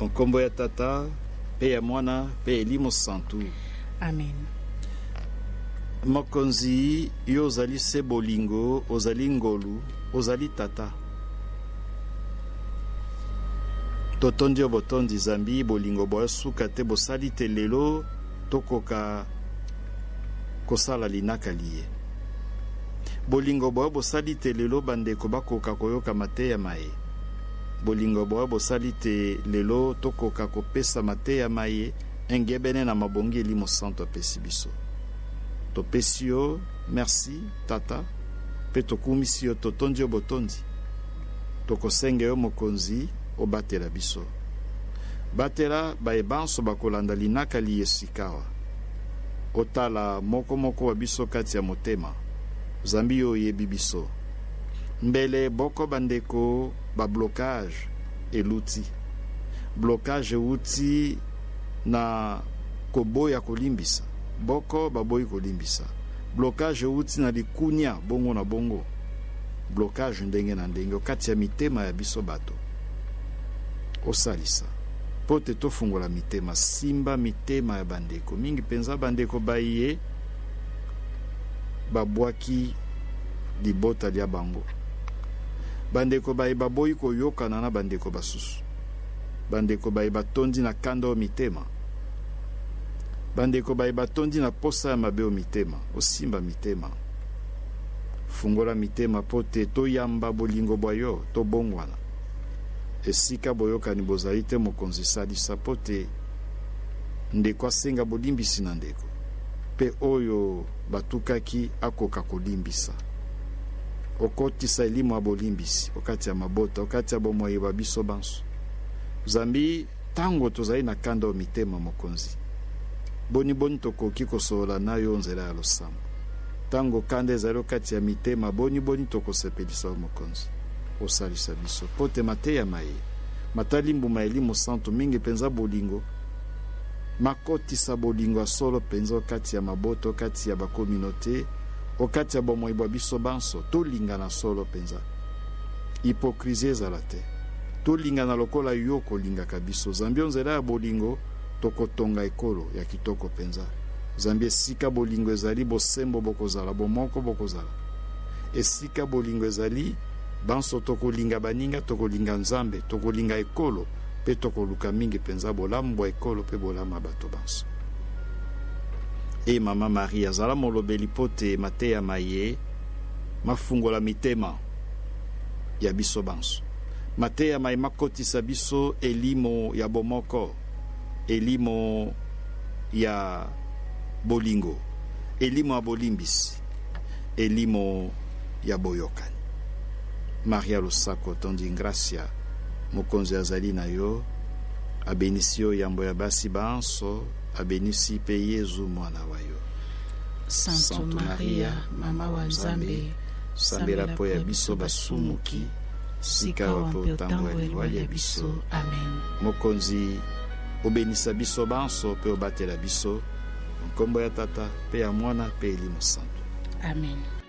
Nkombo ya Tata, pe ya Mwana, pe Elimo Santu. Amen. Mokonzi, yo ozali se bolingo, ozali ngolu, ozali Tata. Totondi obotondi zambi, bolingo boya suka te bosali te lelo, tokoka kosala linaka liye. Bolingo boya bosali te lelo bandeko bakoka koyoka mateya maye. Bolingo boya bosali te lelo tokoka kopesa mateya maye engebene na mabongi Elimo Santu apesi biso. Topesi yo, merci Tata, pe tokumisi yo totondi obotondi. Tokosenge yo mokonzi obatela biso. Batela baebanso bakolanda linaka liye sikawa. Otala moko wa biso kati ya motema. Zambi yo yebi biso. Mbele boko bandeko ba blocage eluti. Blocage euti na koboya kolimbisa. Boko baboyi kolimbisa. Blocage euti na likunya bongo na bongo. Blocage ndenge na ndenge kati ya mitema ya biso bato. Osalisa. Pote tofungola mitema, simba mitema ya bandeko. Mingi penza bandeko baye babwaki libota lia bango. Bandeko baye baboyi koyokana na bandeko basusu. Bandeko baye batondi na kando mitema. Bandeko baye batondi na posa ya mabeo mitema. Osimba mitema. Fungola mitema pote toyamba bolingo boyo to bongwana. Esika boyoka ni bozali te mokonzi salisa pote ndeko asenga bolimbisi na ndeko. Pe oyo batukaki akoka kolimbisa. Okotisa elimo abolimbisi, okati ya mabota, okati ya bomoi babiso banso. Zambi, tango tozali na kanda o mitema mokonzi. Boni tokoki kosola na yo nzela ya losambo. Tango kanda ezali okati ya mitema, boni tokosepelisa o mokonzi. Osalisa biso. Pote mateya maye. Matalimbu Elimo Santu mingi penza bolingo. Makotisa bolingo solo penza okati ya maboto, okati ya bakominote, okati ya bomoi biso banso. Tolingana solo penza. Hypocrisie ezalate. Tolingana lokola yo kolingaka biso. Zambi onzela ya bolingo tokotonga ekolo ya kitoko penza. Zambi esika bolingo ezali bosembo bokozala, bomoko bokozala. Esika bolingo ezali banso tokolinga baninga, tokolinga nzambe, tokolinga ekolo, pe tokoluka mingi penza bolambwa ekolo pe bolama bato banso. E Mama Maria zala molobeli pote mateya maye mafungola mitema ya biso banso. Mateya maye makotisa biso elimo ya bomoko, elimo ya bolingo, elimo ya bolimbisi, elimo ya boyokani. Maria Losako tondi gracia mokonzi azali na yo, abenisi yo yambo ya basi banso, abenisi pe Yezu mwana wa yo. Santo Maria, mama wa Nzambe, sambela po ya biso basumuki, sika wapo tango ya biso. Amen. Mokonzi obenisa biso banso pe obatela biso, nkombo ya Tata pe ya Mwana pe Elimo Santu. Amen.